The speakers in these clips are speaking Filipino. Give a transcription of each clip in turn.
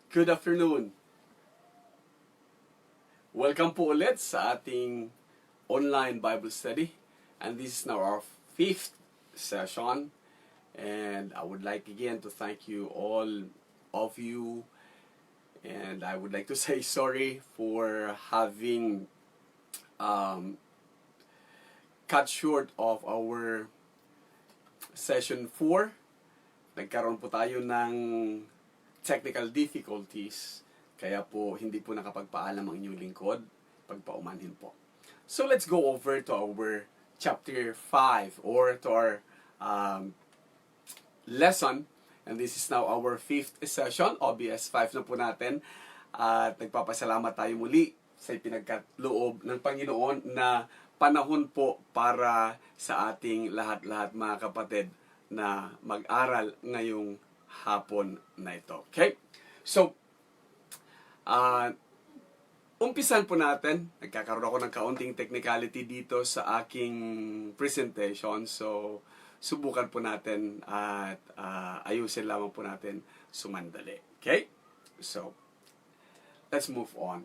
Good afternoon. Welcome po ulit sa ating online Bible study. And this is now our 5th session. And I would like again to thank you all of you. And I would like to say sorry for having cut short of our session 4. Nagkaroon po tayo ng technical difficulties, kaya po hindi po nakapagpaalam ang inyong lingkod, pagpaumanhin po. So let's go over to our chapter 5 or to our lesson, and this is now our 5th session, OBS 5 na po natin, at nagpapasalamat tayo muli sa ipinagkaloob ng Panginoon na panahon po para sa ating lahat-lahat mga kapatid na mag-aral ngayong hapon na ito. Okay? So, umpisan po natin. Nagkakaroon ako ng kaunting technicality dito sa aking presentation. So, subukan po natin at ayusin lamang po natin sumandali. Okay? So, let's move on.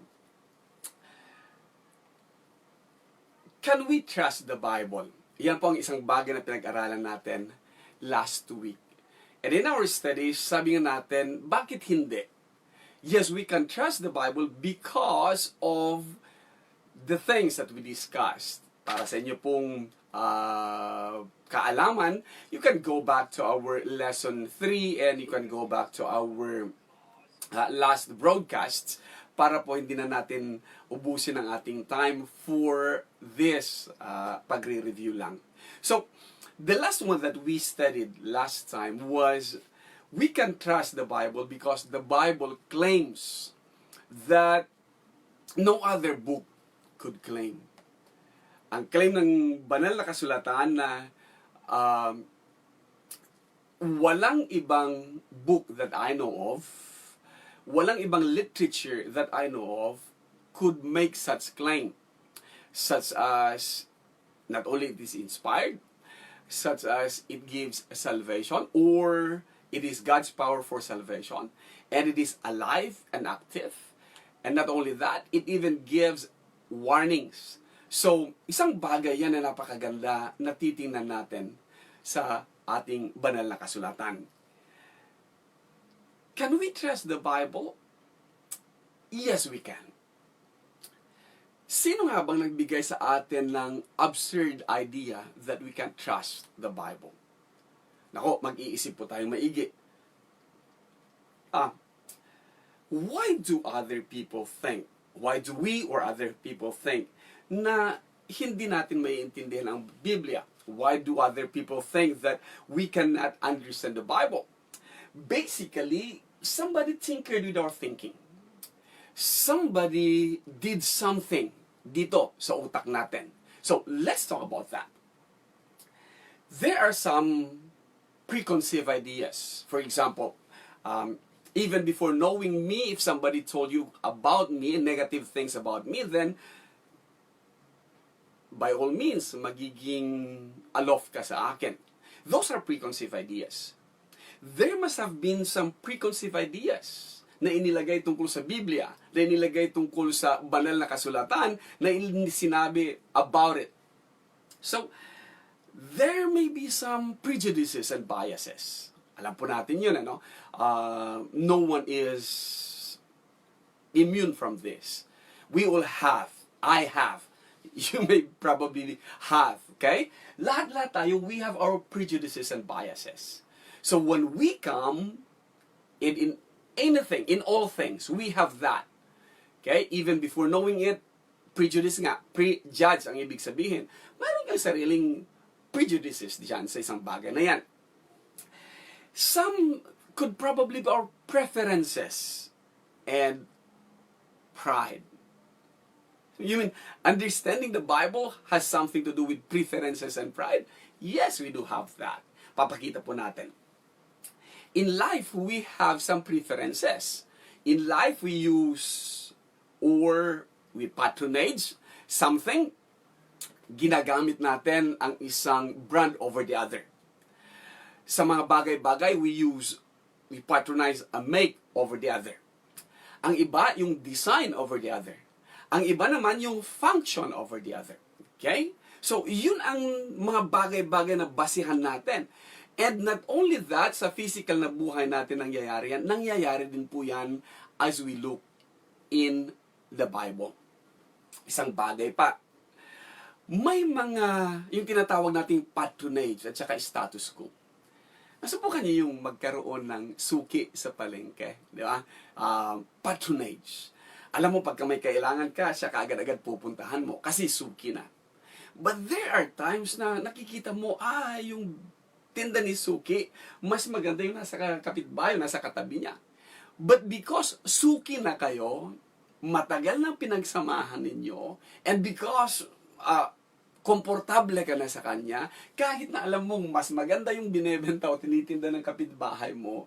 Can we trust the Bible? Yan po ang isang bagay na pinag-aralan natin last week. And in our studies, sabi nga natin, bakit hindi? Yes, we can trust the Bible because of the things that we discussed. Para sa inyo pong kaalaman, you can go back to our lesson 3 and you can go back to our last broadcasts para po hindi na natin ubusin ang ating time for this pagre-review lang. So, the last one that we studied last time was we can trust the Bible because the Bible claims that no other book could claim. Ang claim ng banal na kasulatan na walang ibang book that I know of, walang ibang literature that I know of could make such claim. Such as, not only it is inspired, such as it gives salvation, or it is God's power for salvation, and it is alive and active. And not only that, it even gives warnings. So, isang bagay yan na napakaganda na titingnan natin sa ating banal na kasulatan. Can we trust the Bible? Yes, we can. Sino nga bang nagbigay sa atin ng absurd idea that we can trust the Bible? Nako, mag-iisip po tayong maigi. Why do other people think? Why do we or other people think na hindi natin maiintindihan ang Biblia? Why do other people think that we cannot understand the Bible? Basically, somebody tinkered with our thinking. Somebody did something dito sa utak natin. So, let's talk about that. There are some preconceived ideas. For example, even before knowing me, if somebody told you about me, negative things about me, then by all means, magiging alof ka sa akin. Those are preconceived ideas. There must have been some preconceived ideas na inilagay tungkol sa Biblia, na inilagay tungkol sa banal na kasulatan, na sinabi about it. So, there may be some prejudices and biases. Alam po natin yun, ano? No one is immune from this. We all have. I have. You may probably have. Okay? Lahat-lahat tayo, we have our prejudices and biases. So, when we come in anything, in all things, we have that. Okay? Even before knowing it, prejudice nga, prejudge ang ibig sabihin. Mayroon kang sariling prejudices diyan sa isang bagay na yan. Some could probably be our preferences and pride. You mean, understanding the Bible has something to do with preferences and pride? Yes, we do have that. Papakita po natin. In life, we have some preferences. In life, we use or we patronage something. Ginagamit natin ang isang brand over the other. Sa mga bagay-bagay, we patronize a make over the other. Ang iba, yung design over the other. Ang iba naman, yung function over the other. Okay? So, yun ang mga bagay-bagay na basihan natin. And not only that, sa physical na buhay natin nangyayari yan, nangyayari din po yan as we look in the Bible. Isang bagay pa. May mga, yung tinatawag nating patronage at saka status quo. Nasubukan niyo yung magkaroon ng suki sa palengke, di ba? Patronage. Alam mo, pagka may kailangan ka, siya kaagad-agad pupuntahan mo kasi suki na. But there are times na nakikita mo, yung tinda ni suki, mas maganda yung nasa kapitbahay, nasa katabi niya. But because suki na kayo, matagal na pinagsamahan ninyo, and because komportable ka na sa kanya, kahit na alam mong mas maganda yung binebenta o tinitinda ng kapitbahay mo,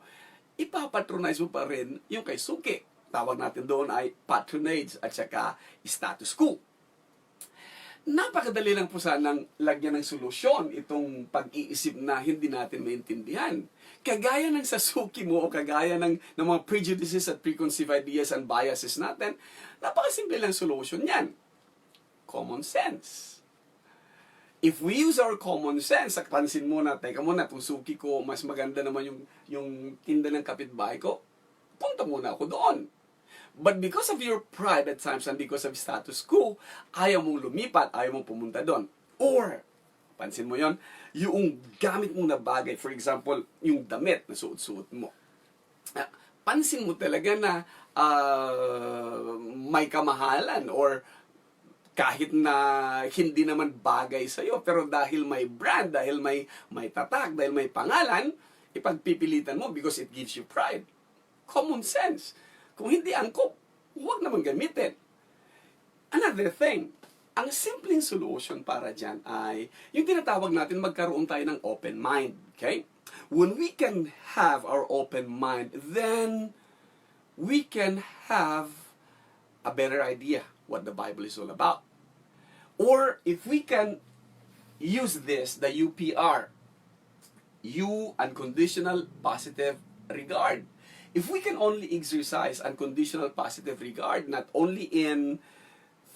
ipapatronize mo pa rin yung kay suki. Tawag natin doon ay patronage at saka status quo. Napakadali lang po sanang lagyan ng solusyon itong pag-iisip na hindi natin maintindihan. Kagaya ng sa suki mo o kagaya ng mga prejudices at preconceived ideas and biases natin, napakasimple lang solution yan. Common sense. If we use our common sense, pansin mo na, teka muna, itong suki ko, mas maganda naman yung tinda ng kapitbahay ko, punta muna ako doon. But because of your pride at times and because of status quo, ayaw mong lumipat, ayaw mong pumunta doon. Or, pansin mo yon, yung gamit mong na bagay, for example, yung damit na suot-suot mo. Pansin mo talaga na may kamahalan or kahit na hindi naman bagay sa'yo, pero dahil may brand, dahil may tatak, dahil may pangalan, ipagpipilitan mo because it gives you pride. Common sense. Kung hindi angkop, huwag naman gamitin. Another thing, ang simpleng solution para dyan ay, yung tinatawag natin, magkaroon tayo ng open mind. Okay? When we can have our open mind, then we can have a better idea what the Bible is all about. Or if we can use this, the UPR, you unconditional positive regard. If we can only exercise unconditional positive regard, not only in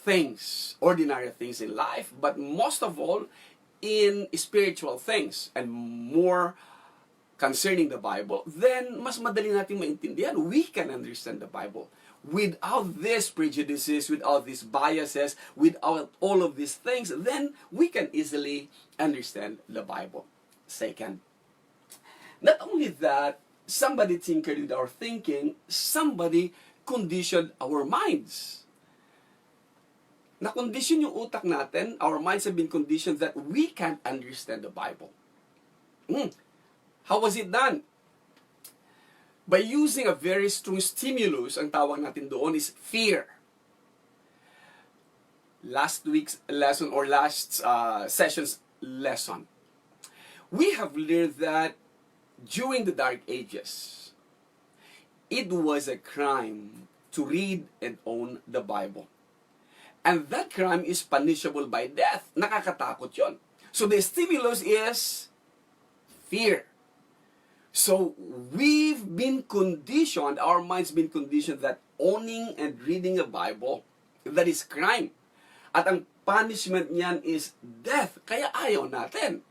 things, ordinary things in life, but most of all, in spiritual things, and more concerning the Bible, then mas madali natin maintindihan. We can understand the Bible. Without these prejudices, without these biases, without all of these things, then we can easily understand the Bible. Second, not only that, somebody tinkered with our thinking, somebody conditioned our minds. Na-condition yung utak natin, our minds have been conditioned that we can't understand the Bible. How was it done? By using a very strong stimulus, ang tawag natin doon is fear. Last week's lesson or last session's lesson, we have learned that during the Dark Ages, it was a crime to read and own the Bible. And that crime is punishable by death. Nakakatakot yon. So the stimulus is fear. So we've been conditioned, our minds been conditioned that owning and reading a Bible, that is crime. At ang punishment niyan is death. Kaya ayaw natin.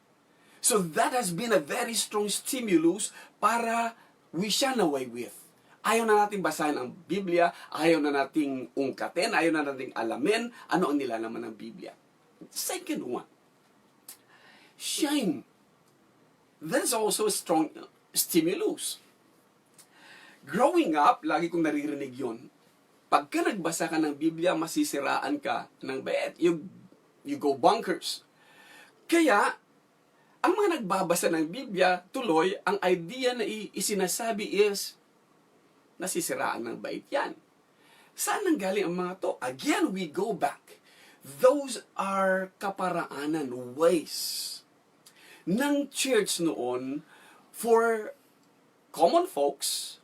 So that has been a very strong stimulus para we shun away with. Ayaw na nating basahin ang Biblia, ayaw na nating ungkatin, ayaw na nating alamin ano ang nilalaman ng Biblia. Second one, shame. That's also a strong stimulus. Growing up, lagi kong naririnig yun. Pagka nagbasa ka ng Biblia, masisiraan ka ng bait. You go bonkers. Kaya, ang mga nagbabasa ng Biblia, tuloy, ang idea na isinasabi is, nasisiraan ng bait yan. Saan nanggaling ang mga to? Again, we go back. Those are kaparaanan, ways ng church noon for common folks,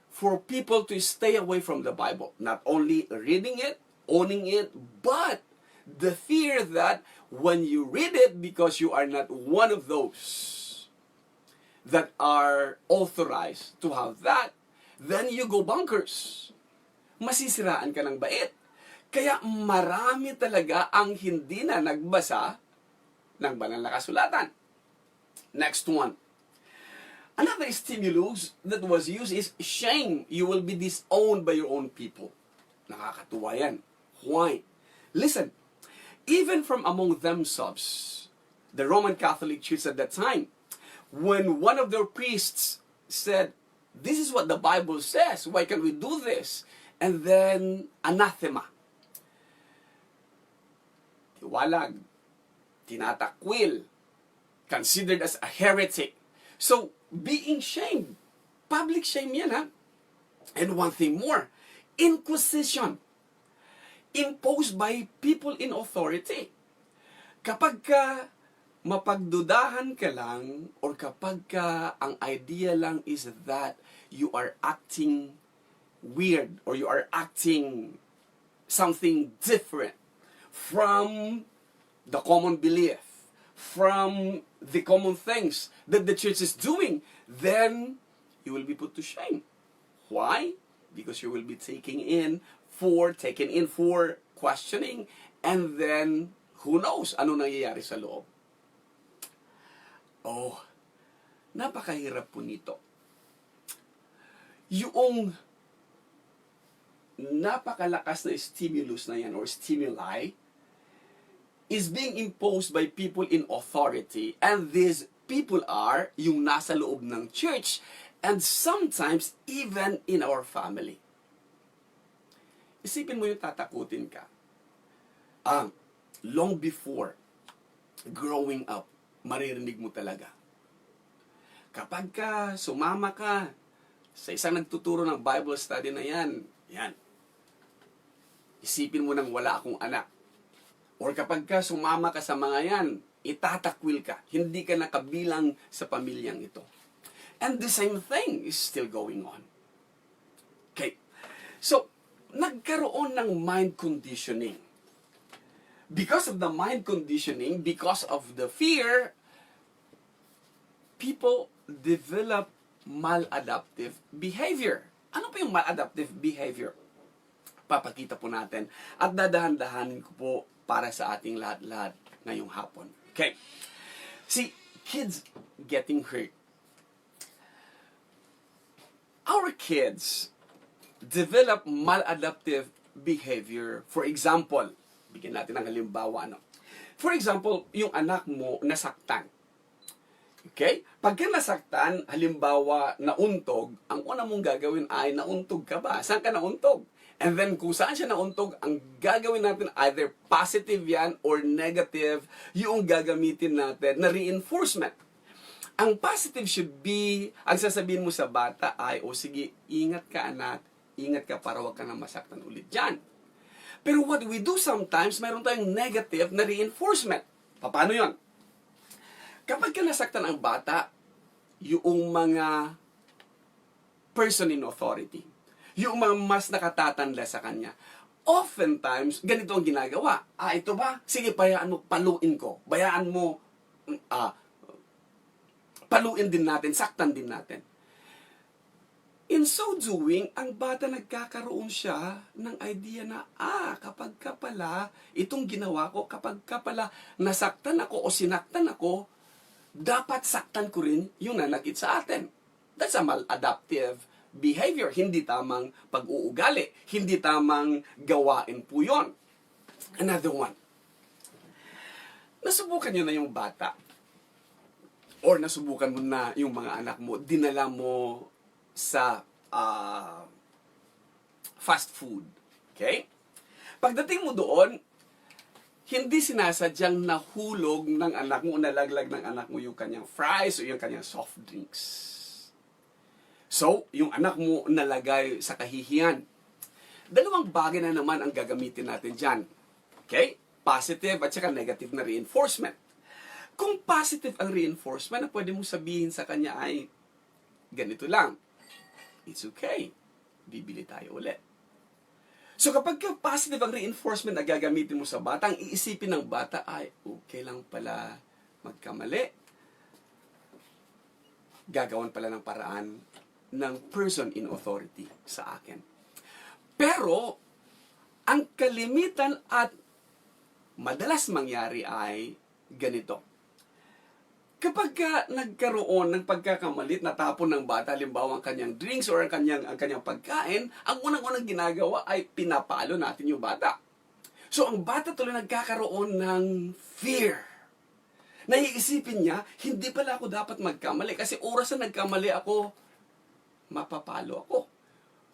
for people to stay away from the Bible. Not only reading it, owning it, but the fear that when you read it, because you are not one of those that are authorized to have that, then you go bonkers. masisiraan ka ng bait. Kaya marami talaga ang hindi na nagbasa ng banal na kasulatan. Next one. Another stimulus that was used is shame. You will be disowned by your own people. Nakakatuwa yan. Why? Listen, even from among themselves, the Roman Catholic Church at that time, when one of their priests said, this is what the Bible says, why can't we do this? And then, anathema. Tiwalag, tinatakwil, considered as a heretic. So, being shamed, public shame yan ha. And one thing more, inquisition, imposed by people in authority. Kapag ka mapagdudahan ka lang, or kapag ka ang idea lang is that you are acting weird, or you are acting something different from the common belief, from the common things that the church is doing, then you will be put to shame. Why? Because you will be taken in for questioning, and then who knows ano nangyayari sa loob. Oh, napakahirap po nito. Yung napakalakas na stimulus na yan or stimuli is being imposed by people in authority, and these people are yung nasa loob ng church and sometimes even in our family. Isipin mo yung tatakutin ka. Long before growing up, maririnig mo talaga. Kapag ka sumama ka sa isang nagtuturo ng Bible study na yan, isipin mo nang wala akong anak. Or kapag ka sumama ka sa mga yan, itatakwil ka. Hindi ka nakabilang sa pamilyang ito. And the same thing is still going on. Okay. So, nagkaroon ng mind conditioning. Because of the mind conditioning, because of the fear, people develop maladaptive behavior. Ano pa yung maladaptive behavior? Papakita po natin at dadahan-dahanin ko po para sa ating lahat-lahat ngayong hapon. Okay. See, kids getting hurt. Our kids develop maladaptive behavior. For example, bigyan natin ng halimbawa. For example, yung anak mo nasaktan. Okay? Pagka nasaktan, halimbawa, nauntog, ang una mong gagawin ay, nauntog ka ba? Saan ka nauntog? And then, kung saan siya nauntog, ang gagawin natin, either positive yan or negative, yung gagamitin natin na reinforcement. Ang positive should be, ang sasabihin mo sa bata ay, sige, ingat ka anak, ingat ka para wag ka na masaktan ulit dyan. Pero what we do sometimes, mayroon tayong negative na reinforcement. Paano yon? Kapag ka nasaktan ang bata, yung mga person in authority, yung mga mas nakatatanda sa kanya, oftentimes, ganito ang ginagawa. Ito ba? Sige, bayaan mo, paluin ko. Bayaan mo, paluin din natin, saktan din natin. In so doing, ang bata nagkakaroon siya ng idea na, kapag ka pala, itong ginawa ko, kapag ka pala nasaktan ako o sinaktan ako, dapat saktan ko rin yung nanakit sa atin. That's a maladaptive behavior. Hindi tamang pag-uugali. Hindi tamang gawain po yun. Another one. Nasubukan nyo na yung bata. Or nasubukan mo na yung mga anak mo, dinala mo sa fast food. Okay? Pagdating mo doon, hindi sinasadyang nahulog ng anak mo, nalaglag ng anak mo yung kanyang fries o yung kanyang soft drinks. So, yung anak mo nalagay sa kahihiyan. Dalawang bagay na naman ang gagamitin natin dyan. Okay? Positive at saka negative na reinforcement. Kung positive ang reinforcement, na pwede mong sabihin sa kanya ay, ganito lang. It's okay. Bibili tayo ulit. So kapag positive ang reinforcement na gagamitin mo sa bata, ang iisipin ng bata ay, okay lang pala magkamali. Gagawan pala ng paraan ng person in authority sa akin. Pero, ang kalimitan at madalas mangyari ay ganito. Kapag nagkaroon ng pagkakamalit, natapon ng bata, halimbawa ang kanyang drinks or ang kanyang pagkain, ang unang-unang ginagawa ay pinapalo natin yung bata. So, ang bata tuloy nagkakaroon ng fear. Naiisipin niya, hindi pala ako dapat magkamali kasi oras na nagkamali ako, mapapalo ako.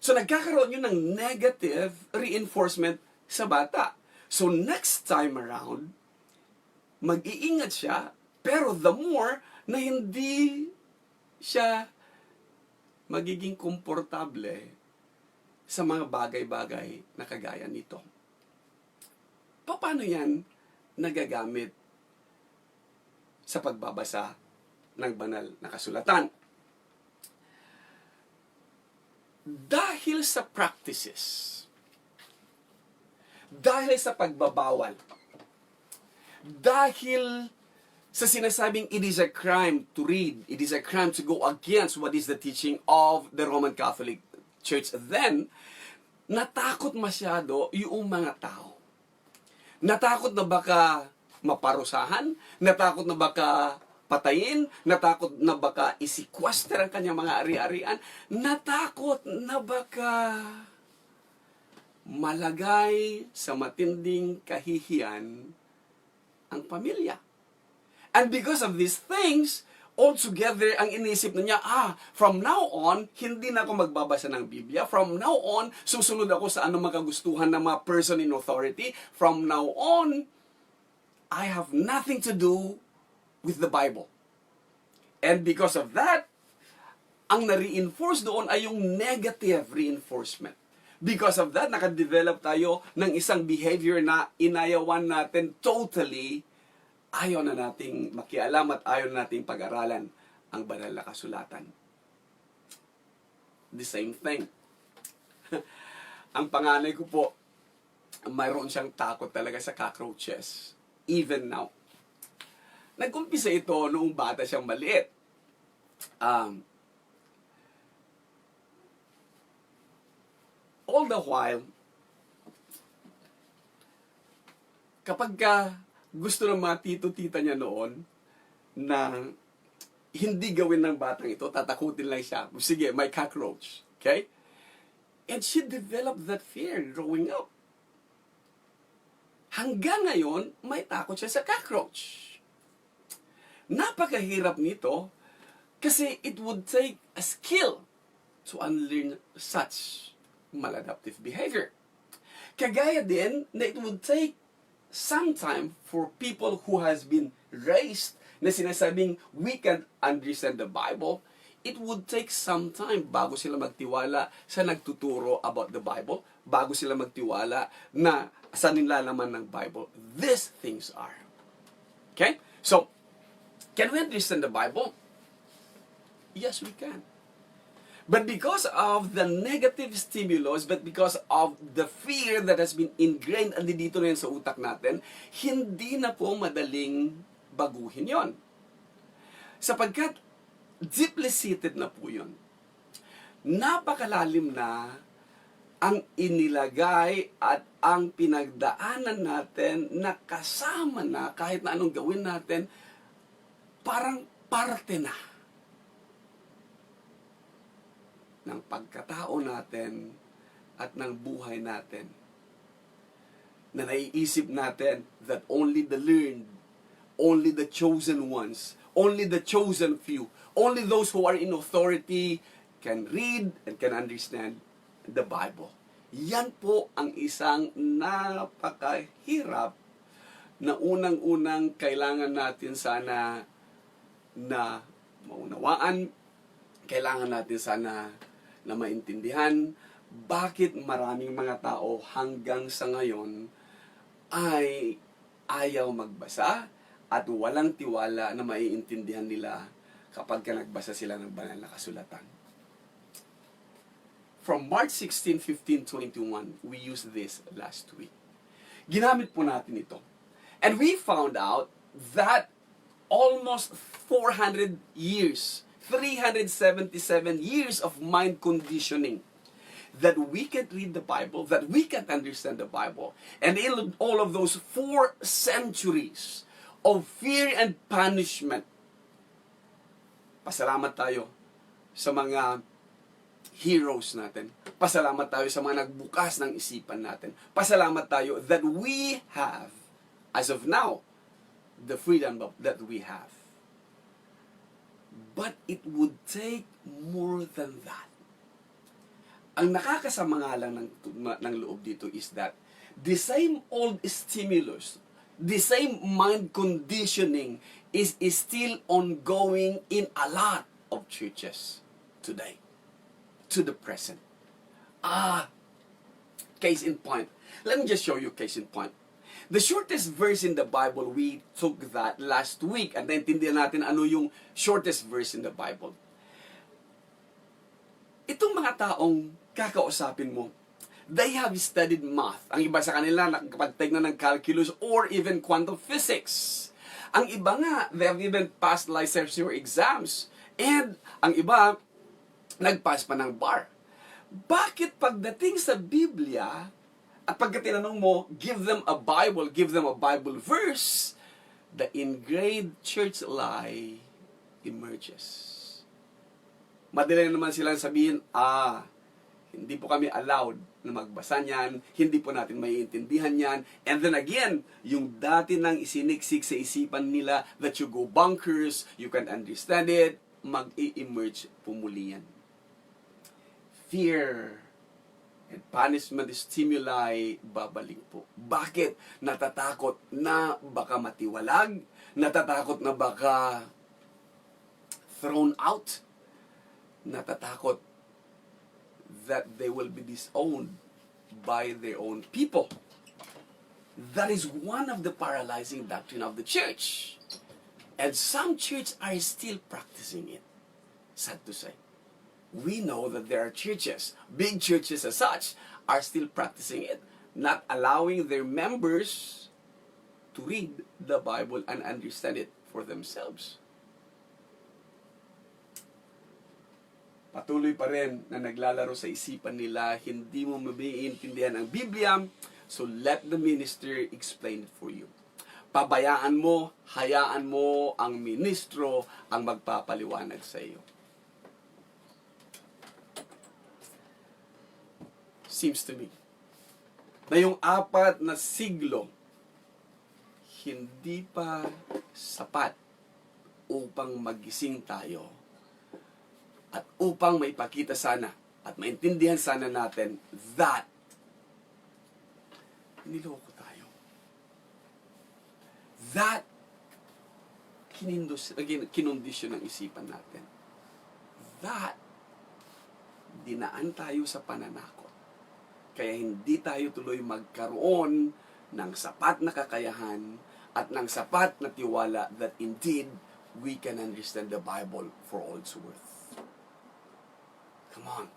So, nagkakaroon yun ng negative reinforcement sa bata. So, next time around, mag-iingat siya, pero the more na hindi siya magiging komportable sa mga bagay-bagay na kagaya nito. Paano yan nagagamit sa pagbabasa ng banal na kasulatan? Dahil sa practices, dahil sa pagbabawal, dahil sa sinasabing it is a crime to read, it is a crime to go against what is the teaching of the Roman Catholic Church, then, natakot masyado yung mga tao. Natakot na baka maparusahan, natakot na baka patayin, natakot na baka isikwaster ang kanyang mga ari-arian, natakot na baka malagay sa matinding kahihiyan ang pamilya. And because of these things, altogether, ang inisip na niya, from now on, hindi na ako magbabasa ng Biblia. From now on, susunod ako sa anong makagustuhan ng mga person in authority. From now on, I have nothing to do with the Bible. And because of that, ang na-reinforce doon ay yung negative reinforcement. Because of that, nakadevelop tayo ng isang behavior na inayawan natin totally, ayaw na nating makialam at ayaw na nating pag-aralan ang banal na kasulatan. The same thing. Ang panganay ko po, mayroon siyang takot talaga sa cockroaches. Even now. Nag-umpisa ito noong bata siyang maliit. All the while, kapag gusto ng mga tito-tita niya noon na hindi gawin ng batang ito, tatakutin lang siya. Sige, may cockroach. Okay? And she developed that fear growing up. Hanggang ngayon, may takot siya sa cockroach. Napakahirap nito kasi it would take a skill to unlearn such maladaptive behavior. Kagaya din na it would take some time for people who has been raised na sinasabing we can understand the Bible, it would take some time bago sila magtiwala sa nagtuturo about the Bible, bago sila magtiwala na sa nilalaman ng Bible. These things are. Okay? So, can we understand the Bible? Yes, we can. But because of the negative stimulus, but because of the fear that has been ingrained dito na yan sa utak natin, hindi na po madaling baguhin yon. Sapagkat deeply seated na po yun. Napakalalim na ang inilagay at ang pinagdaanan natin na kasama na kahit na anong gawin natin, parang parte na ng pagkatao natin at ng buhay natin. Na naiisip natin that only the learned, only the chosen ones, only the chosen few, only those who are in authority can read and can understand the Bible. Yan po ang isang napakahirap na unang-unang kailangan natin sana na maunawaan, kailangan natin sana na maintindihan bakit maraming mga tao hanggang sa ngayon ay ayaw magbasa at walang tiwala na maiintindihan nila kapag nagbasa sila ng banal na kasulatan. From March 16, 15, 21, we used this last week. Ginamit po natin ito. And we found out that almost 400 years, 377 years of mind conditioning that we can read the Bible, that we can understand the Bible. And in all of those 4 centuries of fear and punishment, pasalamat tayo sa mga heroes natin. Pasalamat tayo sa mga nagbukas ng isipan natin. Pasalamat tayo that we have, as of now, the freedom that we have. But it would take more than that. Ang nakakasama nga lang ng loob dito is that the same old stimulus, the same mind conditioning is still ongoing in a lot of churches today, to the present. Case in point. Let me just show you case in point. The shortest verse in the Bible, we took that last week at naintindihan natin ano yung shortest verse in the Bible. Itong mga taong kakausapin mo, they have studied math. Ang iba sa kanila, nakapagtake na ng calculus or even quantum physics. Ang iba nga, they have even passed licensure exams. And ang iba, nagpass pa ng bar. Bakit pagdating sa Biblia, at pagka tinanong mo, give them a Bible verse, the ingrained church lie emerges. Madali naman silang sabihin, hindi po kami allowed na magbasa niyan, hindi po natin maiintindihan yan. And then again, yung dati nang isiniksik sa isipan nila that you go bonkers, you can understand it, mag-i-emerge pumuli yan. Fear and punishment stimuli, babalik po. Bakit? Natatakot na baka matiwalag? Natatakot na baka thrown out? Natatakot that they will be disowned by their own people. That is one of the paralyzing doctrine of the church. And some churches are still practicing it. Sad to say. We know that there are churches, big churches as such, are still practicing it, not allowing their members to read the Bible and understand it for themselves. Patuloy pa rin na naglalaro sa isipan nila, hindi mo maiintindihan ang Biblia, so let the minister explain it for you. Pabayaan mo, hayaan mo ang ministro ang magpapaliwanag sa iyo. Seems to me na yung 4 na siglo hindi pa sapat upang magising tayo at upang maipakita sana at maintindihan sana natin that niloko tayo. That kinondisyon ng isipan natin. That dinaan tayo sa pananakot. Kaya hindi tayo tuloy magkaroon ng sapat na kakayahan at ng sapat na tiwala that indeed we can understand the Bible for all it's worth. Come on.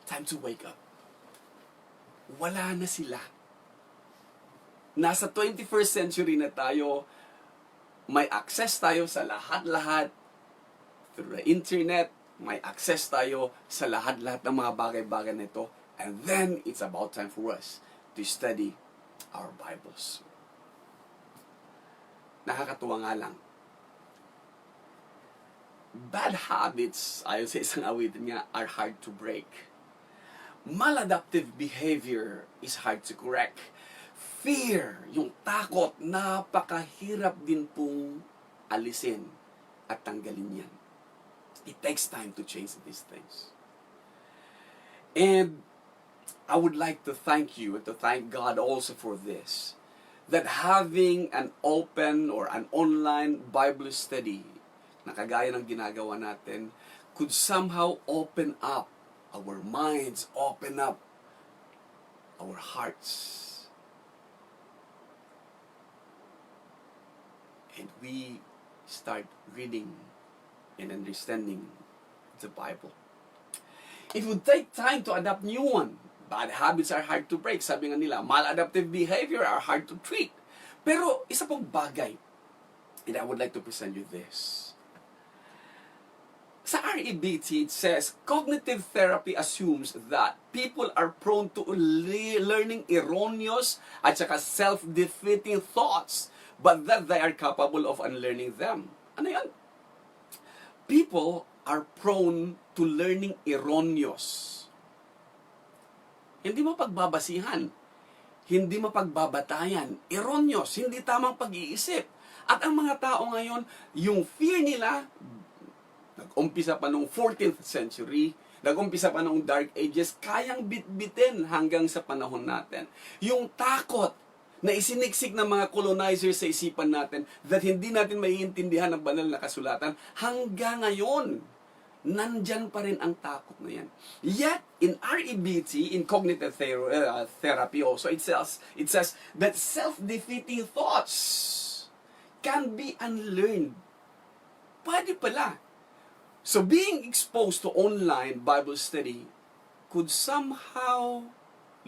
Time to wake up. Wala na sila. Nasa 21st century na tayo, may access tayo sa lahat-lahat through the internet, may access tayo sa lahat-lahat ng mga bagay-bagay na ito. And then, it's about time for us to study our Bibles. Nakakatuwa nga lang. Bad habits, ayon sa isang awitin nga, are hard to break. Maladaptive behavior is hard to correct. Fear, yung takot, napakahirap din pong alisin at tanggalin yan. It takes time to change these things. And I would like to thank you and to thank God also for this. That having an open or an online Bible study na kagaya ng ginagawa natin could somehow open up our minds, open up our hearts. And we start reading and understanding the Bible. It would take time to adapt new one. Bad habits are hard to break. Sabi nga nila, maladaptive behavior are hard to treat. Pero isa pong bagay, and I would like to present you this. Sa REBT, it says, cognitive therapy assumes that people are prone to learning erroneous at saka self-defeating thoughts, but that they are capable of unlearning them. Ano yan? People are prone to learning erroneous. Hindi mo pagbabasihan, hindi mo pagbabatayan, erroneous, hindi tamang pag-iisip. At ang mga tao ngayon, yung fear nila, nag-umpisa pa noong 14th century, nag-umpisa pa noong Dark Ages, kayang bitbitin hanggang sa panahon natin. Yung takot na isiniksik ng mga colonizers sa isipan natin that hindi natin maiintindihan ang banal na kasulatan, hanggang ngayon, nandyan pa rin ang takot na yan. Yet, in REBT, in cognitive therapy also, it says that self-defeating thoughts can be unlearned. Pwede pala. So, being exposed to online Bible study could somehow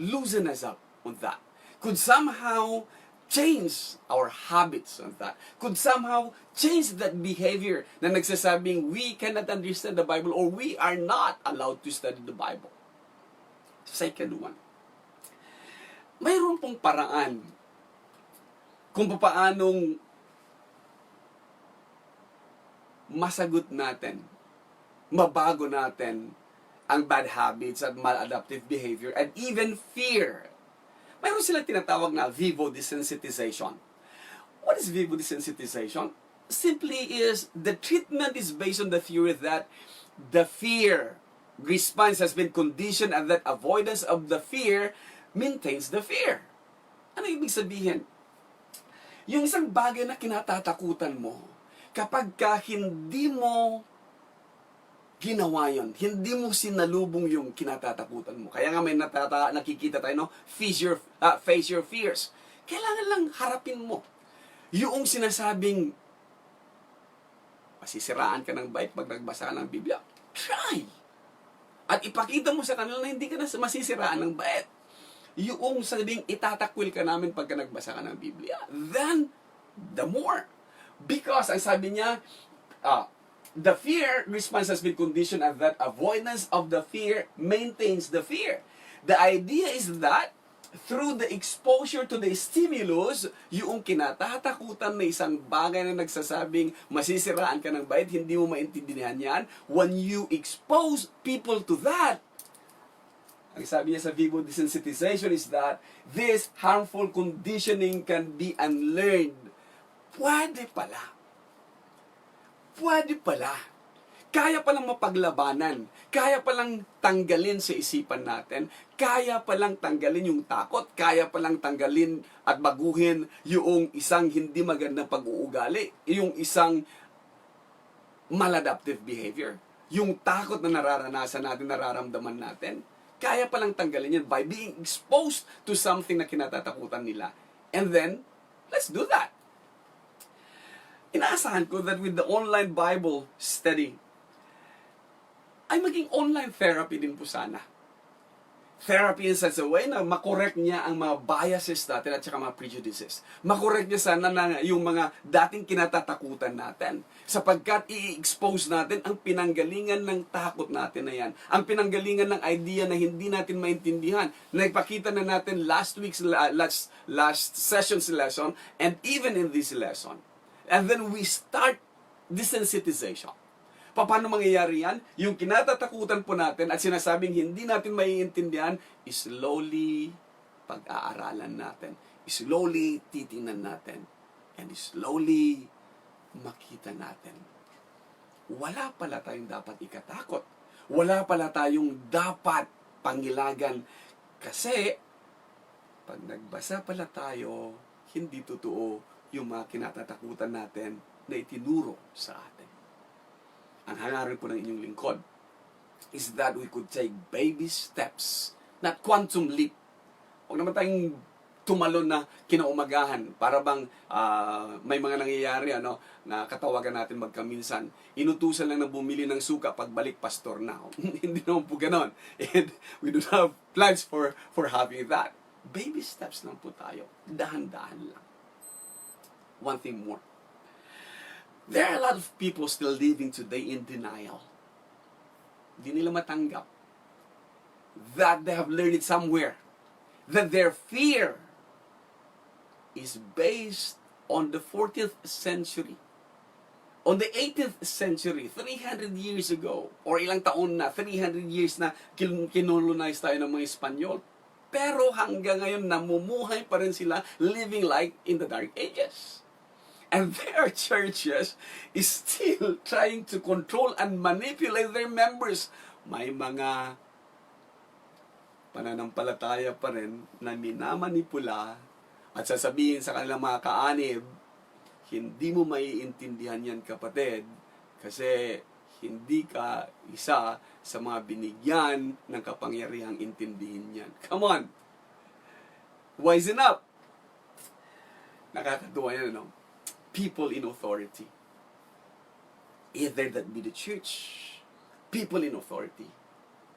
loosen us up on that. Could somehow change our habits on that. Could somehow change that behavior na nagsasabing we cannot understand the Bible or we are not allowed to study the Bible. Second one. Mayroon pong paraan kung paanong masagot natin, mabago natin ang bad habits at maladaptive behavior and even fear. Mayroon silang tinatawag na vivo desensitization. What is vivo desensitization? Simply is the treatment is based on the theory that the fear response has been conditioned and that avoidance of the fear maintains the fear. Ano ibig sabihin? Yung isang bagay na kinatatakutan mo, kapag ka hindi mo ginawa yun, hindi mo sinalubong yung kinatatakutan mo. Kaya nga may nakikita tayo, no? Face your fears. Kailangan lang harapin mo. Yung sinasabing, masisiraan ka ng bait pag nagbasa ka ng Biblia. Try! At ipakita mo sa kanila na hindi ka na masisiraan ng bait. Yung sabing itatakwil ka namin pagka nagbasa ka ng Biblia. Then, the more. Because, ang sabi niya, the fear response has been conditioned and that avoidance of the fear maintains the fear. The idea is that through the exposure to the stimulus, yung kinatatakutan na isang bagay na nagsasabing masisiraan ka ng bait, hindi mo maintindihan yan. When you expose people to that, ang sabi niya sa vivo desensitization is that this harmful conditioning can be unlearned. Pwede pala. Pwede pala. Kaya palang mapaglabanan. Kaya palang tanggalin sa isipan natin. Kaya palang tanggalin yung takot. Kaya palang tanggalin at baguhin yung isang hindi magandang pag-uugali. Yung isang maladaptive behavior. Yung takot na nararanasan natin, nararamdaman natin. Kaya palang tanggalin yan by being exposed to something na kinatatakutan nila. And then, let's do that. Inaasahan ko that with the online Bible study, ay maging online therapy din po sana. Therapy in such a way na makorek niya ang mga biases natin at saka mga prejudices. Makorek niya sana na yung mga dating kinatatakutan natin. Sapagkat i-expose natin ang pinanggalingan ng takot natin na yan. Ang pinanggalingan ng idea na hindi natin maintindihan. Nagpakita na natin last session's lesson and even in this lesson. And then we start desensitization. Paano mangyayari yan? Yung kinatatakutan po natin at sinasabing hindi natin maiintindihan, slowly pag-aaralan natin. Slowly titingnan natin. And slowly makita natin. Wala pala tayong dapat ikatakot. Wala pala tayong dapat pangilagan. Kasi, pag nagbasa pala tayo, hindi totoo yung mga kinatatakutan natin na itinuro sa atin. Ang hangarin po ng inyong lingkod is that we could take baby steps, not quantum leap. Huwag naman tayong tumalon na kinaumagahan para bang may mga nangyayari na katawagan natin magkaminsan. Inutusan lang na bumili ng suka pagbalik pastor na. Hindi naman po ganon. And we don't have plans for having that. Baby steps lang po tayo. Dahan-dahan lang. One thing more. There are a lot of people still living today in denial. di nila matanggap that they have learned it somewhere. That their fear is based on the 14th century. On the 18th century, 300 years ago, or ilang taon na, 300 years na kinolonize tayo ng mga Espanyol. Pero hanggang ngayon, namumuhay pa rin sila living like in the Dark Ages. And their churches is still trying to control and manipulate their members. May mga pananampalataya pa rin na minamanipula at sasabihin sa kanilang mga kaanib, hindi mo maiintindihan yan, kapatid, kasi hindi ka isa sa mga binigyan ng kapangyarihang intindihin yan. Come on! Wisen up! Nakakatuwa yan, no? People in authority. Either that be the church, people in authority,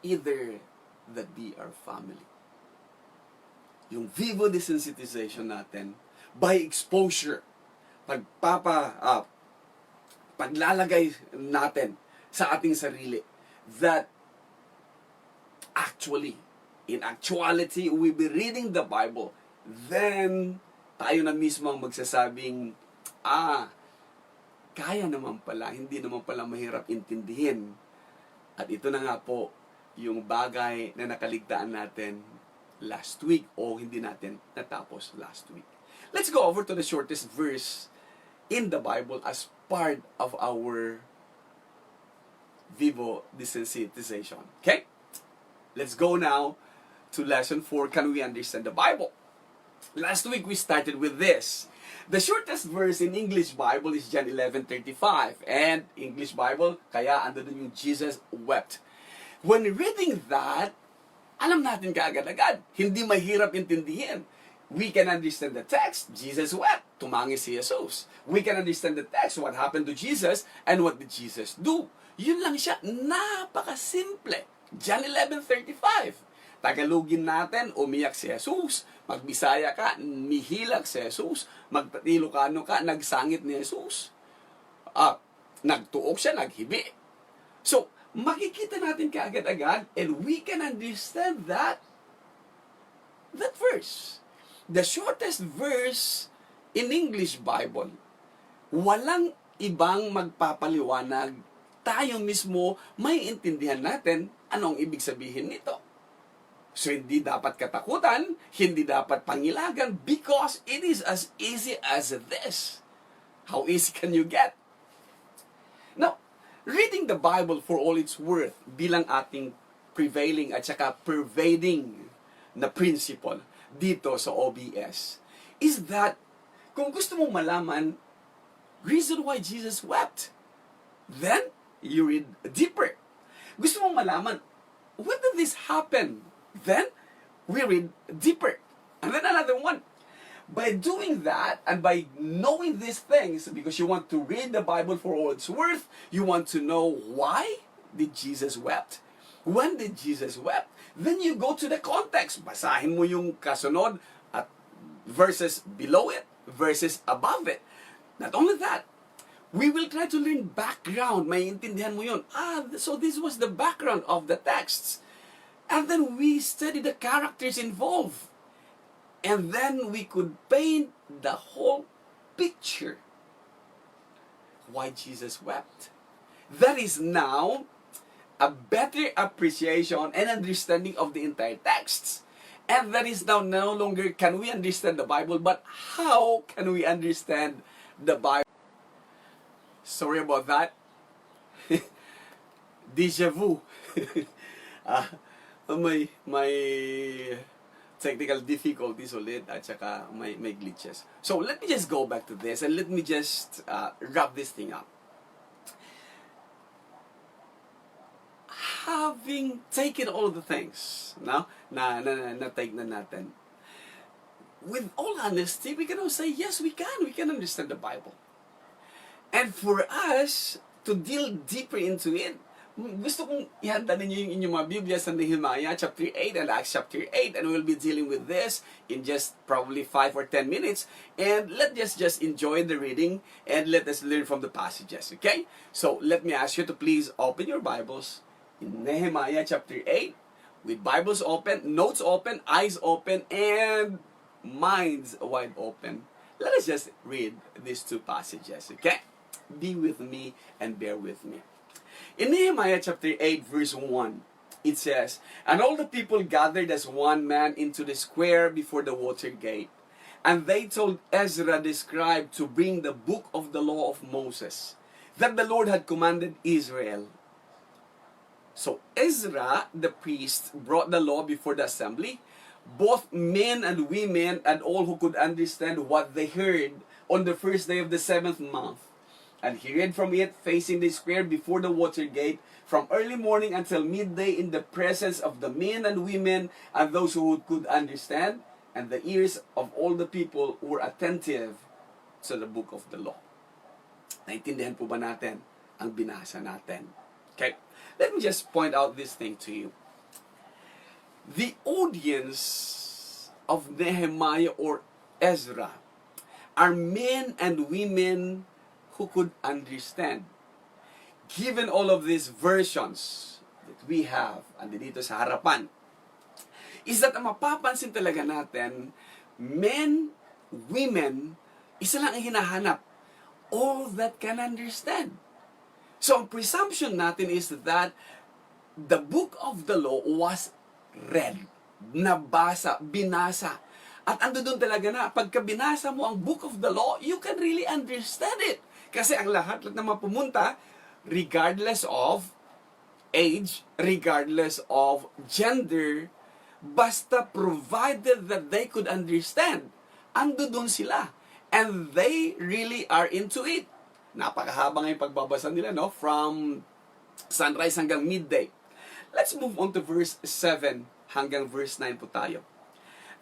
either that be our family. Yung vivo desensitization natin by exposure, paglalagay natin sa ating sarili that actually, in actuality, we be reading the Bible, then tayo na mismo ang magsasabing, kaya naman pala, hindi naman pala mahirap intindihin. At ito na nga po, yung bagay na nakaligtaan natin last week o hindi natin natapos last week. Let's go over to the shortest verse in the Bible as part of our vivo desensitization. Okay? Let's go now to lesson 4. Can we understand the Bible? Last week we started with this. The shortest verse in English Bible is John 11:35. And English Bible, kaya ando dun yung Jesus wept. When reading that, alam natin kaagad-agad. Hindi mahirap intindihin. We can understand the text, Jesus wept. Tumangis si Jesus. We can understand the text, what happened to Jesus, and what did Jesus do. Yun lang siya. Napakasimple. John 11:35. Tagalogin natin, umiyak si Jesus. Magbisaya ka, mihilak si Jesus. Magpatilokano ka, nagsangit ni Jesus. Nagtuok siya, naghibi. So, makikita natin kaagad-agad, and we can understand that verse. The shortest verse in English Bible. Walang ibang magpapaliwanag. Tayo mismo may intindihan natin anong ibig sabihin nito. So, hindi dapat katakutan, hindi dapat pangilagan, because it is as easy as this. How easy can you get? Now, reading the Bible for all its worth bilang ating prevailing at saka pervading na principle dito sa OBS is that kung gusto mong malaman reason why Jesus wept, then you read deeper. Gusto mong malaman when did this happen, then we read deeper. And then another one. By doing that and by knowing these things, because you want to read the Bible for all it's worth, you want to know why did Jesus wept, when did Jesus wept, then you go to the context. Basahin mo yung kasunod at verses below it, verses above it. Not only that, we will try to learn background. May intindihan mo yun. So this was the background of the texts. And then we study the characters involved. And then we could paint the whole picture. Why Jesus wept. That is now a better appreciation and understanding of the entire texts. And that is now no longer can we understand the Bible, but how can we understand the Bible? Sorry about that. Deja vu. May technical difficulties ulit at saka may glitches. So let me just go back to this and let me just wrap this thing up. Having taken all the things na take na natin, with all honesty, we can all say, yes, we can understand the Bible. And for us to deal deeper into it, gusto kong ihanda ninyo yung inyong mga Biblia sa Nehemiah chapter 8 and Acts chapter 8, and we'll be dealing with this in just probably 5 or 10 minutes. And let's just enjoy the reading and let us learn from the passages, okay? So let me ask you to please open your Bibles in Nehemiah chapter 8, with Bibles open, notes open, eyes open, and minds wide open. Let us just read these two passages, okay? Be with me and bear with me. In Nehemiah chapter 8, verse 1, it says, "And all the people gathered as one man into the square before the water gate. And they told Ezra the scribe to bring the book of the law of Moses, that the Lord had commanded Israel." So Ezra, the priest, brought the law before the assembly, both men and women and all who could understand what they heard on the first day of the 7th month. And he read from it facing the square before the water gate from early morning until midday in the presence of the men and women and those who could understand, and the ears of all the people were attentive to the book of the law. Naintindihan po ba natin ang binasa natin? Okay, let me just point out this thing to you. The audience of Nehemiah or Ezra are men and women who could understand. Given all of these versions that we have, andi dito sa harapan, is that ang mapapansin talaga natin, men, women, isa lang ang hinahanap. All that can understand. So, ang presumption natin is that the book of the law was read, nabasa, binasa. At ando doon talaga na, pagka binasa mo ang book of the law, you can really understand it. Kasi ang lahat na mapumunta, regardless of age, regardless of gender, basta provided that they could understand, ando doon sila. And they really are into it. Napakahaba nga yung pagbabasa nila, no? From sunrise hanggang midday. Let's move on to verse 7 hanggang verse 9 po tayo.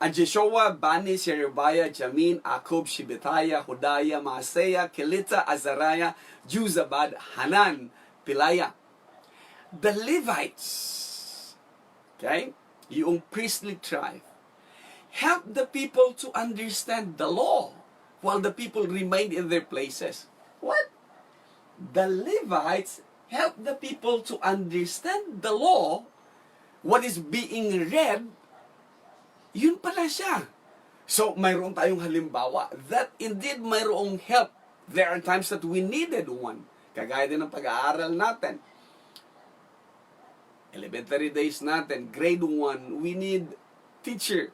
And Jeshua, Bani, Sherebiah, Jamin, Akub, Shibetaya, Hodaya, Maaseya, Kelita, Azariah, Juzabad, Hanan, Pilaya. The Levites, okay, yung priestly tribe, helped the people to understand the law while the people remained in their places. What? The Levites helped the people to understand the law, what is being read, yun pala siya. So, mayroon tayong halimbawa that indeed mayroong help. There are times that we needed one. Kagaya din ng pag-aaral natin. Elementary days natin, grade 1, we need teacher.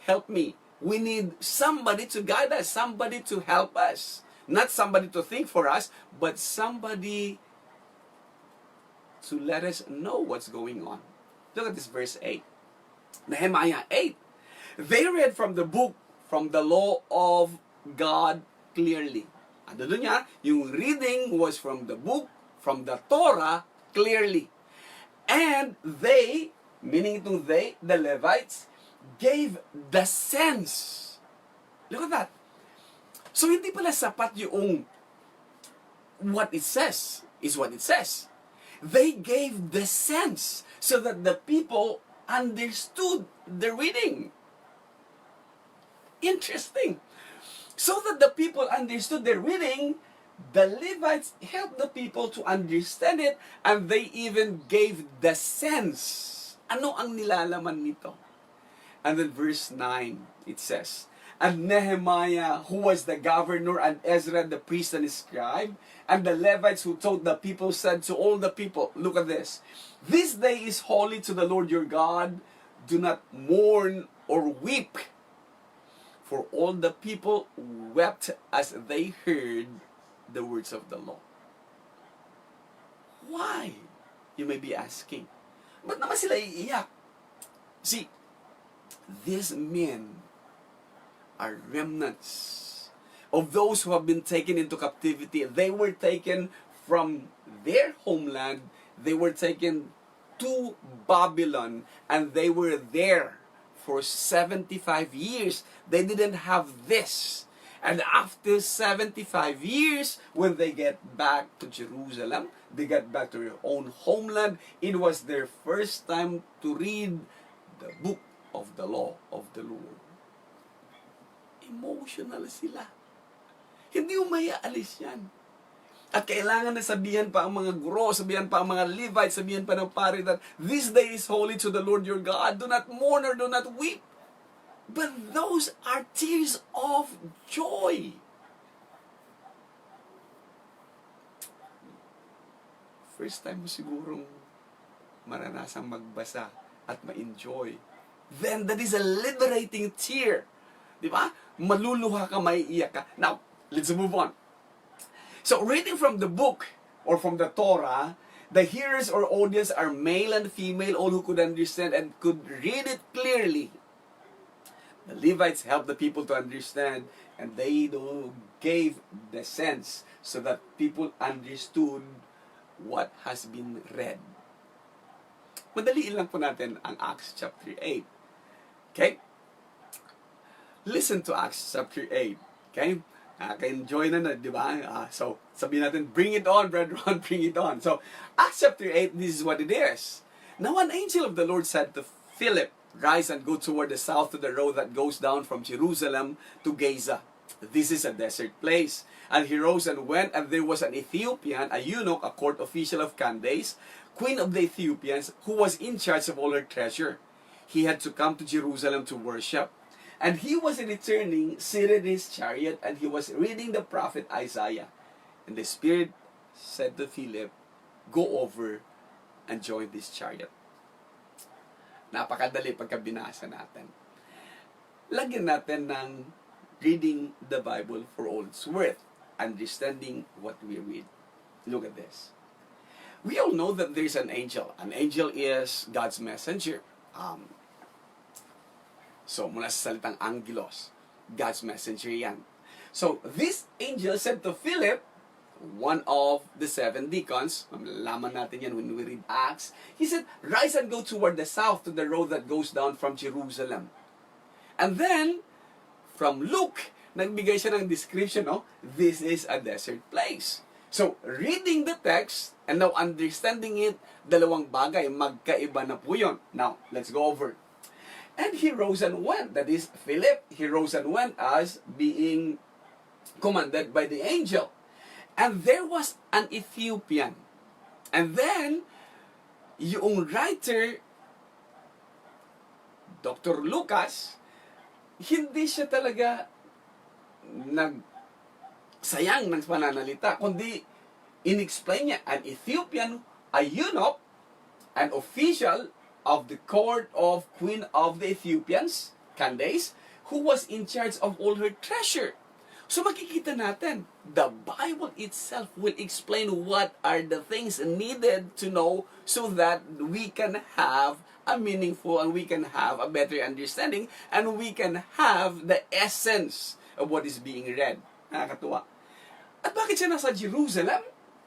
Help me. We need somebody to guide us, somebody to help us. Not somebody to think for us, but somebody to let us know what's going on. Look at this verse 8. Nehemiah 8. They read from the book, from the law of God clearly. Ano doon niya? Yung reading was from the book, from the Torah clearly. And they, meaning itong they, the Levites, gave the sense. Look at that. So hindi pala sapat yung what it says is what it says. They gave the sense so that the people understood the reading. Interesting. So that the people understood the reading, the Levites helped the people to understand it, and they even gave the sense. Ano ang nilalaman nito? And then verse 9, it says, "And Nehemiah, who was the governor, and Ezra the priest and scribe, and the Levites who taught the people, said to all the people," look at this, "This day is holy to the Lord your God. Do not mourn or weep." For all the people wept as they heard the words of the law. Why? You may be asking. Ba't naman sila iiyak? See, these men are remnants of those who have been taken into captivity. They were taken from their homeland. They were taken to Babylon, and they were there for 75 years. They didn't have this. And after 75 years, when they get back to Jerusalem, they get back to their own homeland, it was their first time to read the book of the law of the Lord. Emotional sila. Hindi umayaalis yan. At kailangan na sabihan pa ang mga guro, sabihan pa ang mga Levites, sabihan pa ng pari that this day is holy to the Lord your God. Do not mourn or do not weep. But those are tears of joy. First time mo sigurong maranasang magbasa at ma-enjoy. Then that is a liberating tear. Di ba? Maluluha ka, maiiyak ka. Now, let's move on. So, reading from the book or from the Torah, the hearers or audience are male and female, all who could understand and could read it clearly. The Levites helped the people to understand, and they gave the sense so that people understood what has been read. Madaliin lang po natin ang Acts chapter 8. Okay? Listen to Acts chapter 8. Okay? Ka-enjoy na, di ba? So, sabihin natin, bring it on, Brother Ron, bring it on. So, Acts chapter 8, this is what it is. Now, an angel of the Lord said to Philip, rise and go toward the south to the road that goes down from Jerusalem to Gaza. This is a desert place. And he rose and went, and there was an Ethiopian, a eunuch, a court official of Candace, queen of the Ethiopians, who was in charge of all her treasure. He had to come to Jerusalem to worship. And he was returning, seated in his chariot, and he was reading the prophet Isaiah. And the Spirit said to Philip, go over and join this chariot. Napakadali pagka binasa natin. Lagyan natin ng reading the Bible for all it's worth, understanding what we read. Look at this. We all know that there's an angel. An angel is God's messenger. So, mula sa salitang angelos, God's messenger yan. So, this angel said to Philip, one of the 7 deacons, malalaman natin yan when we read Acts, he said, rise and go toward the south to the road that goes down from Jerusalem. And then, from Luke, nagbigay siya ng description, this is a desert place. So, reading the text and now understanding it, dalawang bagay, magkaiba na po yun. Now, let's go over. And he rose and went. That is, Philip, he rose and went as being commanded by the angel. And there was an Ethiopian. And then, yung writer, Dr. Lucas, hindi siya talaga nagsayang ng pananalita, kundi in-explain niya, an Ethiopian, a eunuch, an official of the court of Queen of the Ethiopians, Candace, who was in charge of all her treasure. So makikita natin, the Bible itself will explain what are the things needed to know so that we can have a meaningful and we can have a better understanding and we can have the essence of what is being read. Nakakatuwa. At bakit siya nasa Jerusalem?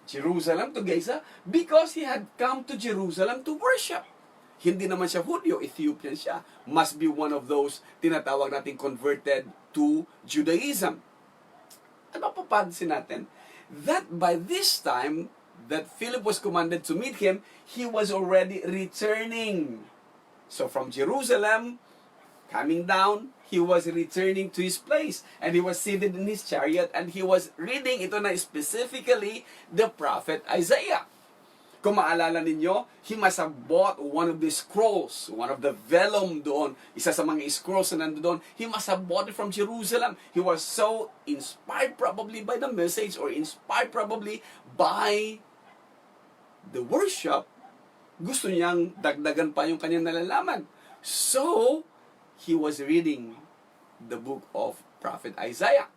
Jerusalem to Gaza? Because he had come to Jerusalem to worship. Hindi naman siya Hudyo, Ethiopian siya. Must be one of those tinatawag natin converted to Judaism. At mapapansin natin that by this time that Philip was commanded to meet him, he was already returning. So from Jerusalem, coming down, he was returning to his place. And he was seated in his chariot and he was reading, ito na specifically, the prophet Isaiah. Kung maalala ninyo, he must have bought one of the scrolls, one of the vellum doon, isa sa mga scrolls na nandoon. He must have bought it from Jerusalem. He was so inspired probably by the message or inspired probably by the worship. Gusto niyang dagdagan pa yung kanyang nalalaman. So, he was reading the book of Prophet Isaiah.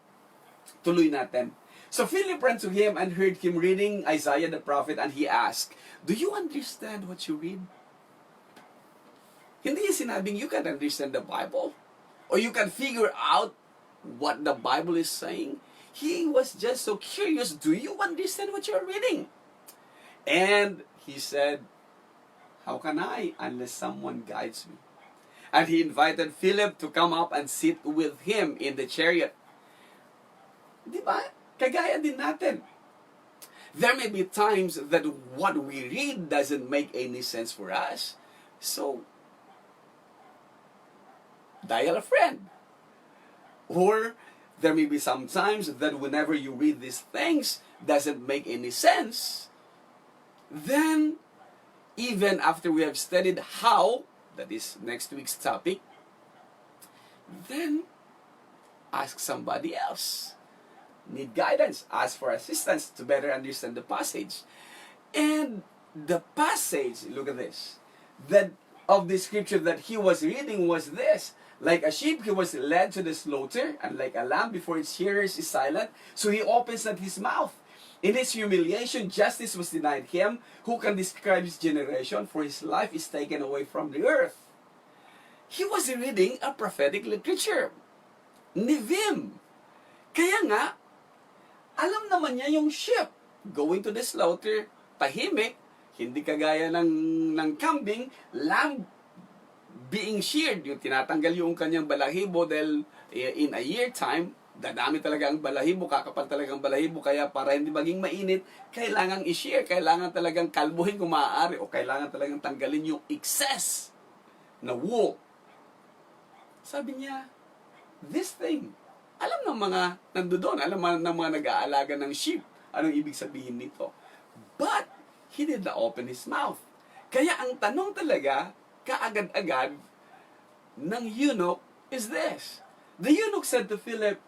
Tuloy natin. So Philip ran to him and heard him reading Isaiah the prophet and he asked, do you understand what you read? Hindi niya sinabing you can understand the Bible or you can figure out what the Bible is saying. He was just so curious, do you understand what you're reading? And he said, how can I unless someone guides me? And he invited Philip to come up and sit with him in the chariot. Di ba? Kagaya din natin. There may be times that what we read doesn't make any sense for us. So, dial a friend. Or, There may be some times that whenever you read these things, doesn't make any sense. Then, even after we have studied how, that is next week's topic, then ask somebody else. Need guidance, ask for assistance to better understand the passage. And the passage, look at this, that of the scripture that he was reading was this: like a sheep, he was led to the slaughter, and like a lamb before its shearers is silent, so he opens not his mouth. In his humiliation, justice was denied him. Who can describe his generation? For his life is taken away from the earth. He was reading a prophetic literature. Nivim. Kaya nga, alam naman niya yung sheep going to the slaughter, tahimik, hindi kagaya ng kambing, lamb being sheared, yung tinatanggal yung kanyang balahibo dahil in a year time, dadami talaga ang balahibo, kakapal talaga ang balahibo, kaya para hindi maging mainit, kailangang i-shear, kailangan talagang kalbuhin kung maaari, o kailangan talagang tanggalin yung excess na wool. Sabi niya, this thing, alam ng mga nandoon, alam ng mga nag-aalaga ng sheep, anong ibig sabihin nito. But, he did not open his mouth. Kaya ang tanong talaga, kaagad-agad, ng eunuch is this. The eunuch said to Philip,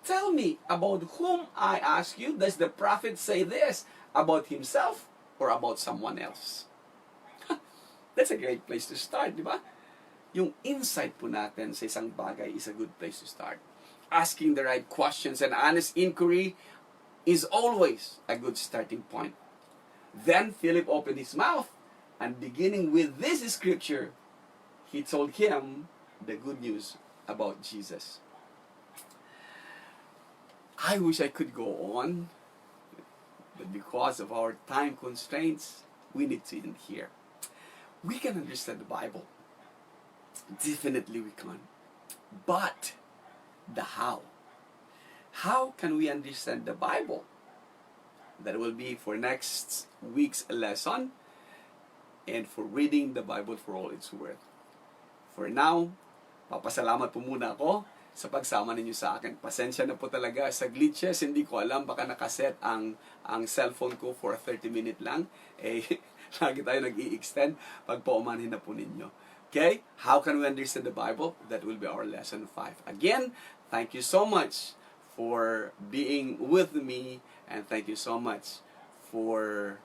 tell me, about whom I ask you, does the prophet say this? About himself or about someone else? That's a great place to start, di ba? Yung insight po natin sa isang bagay is a good place to start. Asking the right questions and honest inquiry is always a good starting point. Then Philip opened his mouth, and beginning with this scripture, he told him the good news about Jesus. I wish I could go on, but because of our time constraints, we need to end here. We can understand the Bible. Definitely we can. But the how. How can we understand the Bible? That will be for next week's lesson and for reading the Bible for all it's worth. For now, papasalamat po muna ako sa pagsama ninyo sa akin. Pasensya na po talaga sa glitches, hindi ko alam, baka nakaset ang cellphone ko for 30 minutes lang. Lagi tayo nag-i-extend, pag paumanhin na po ninyo. Okay? How can we understand the Bible? That will be our lesson 5. Again, thank you so much for being with me, and thank you so much for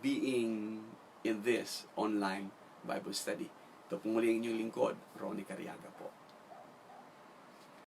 being in this online Bible study. Ito po muli ang inyong lingkod, Ronnie Cariaga po.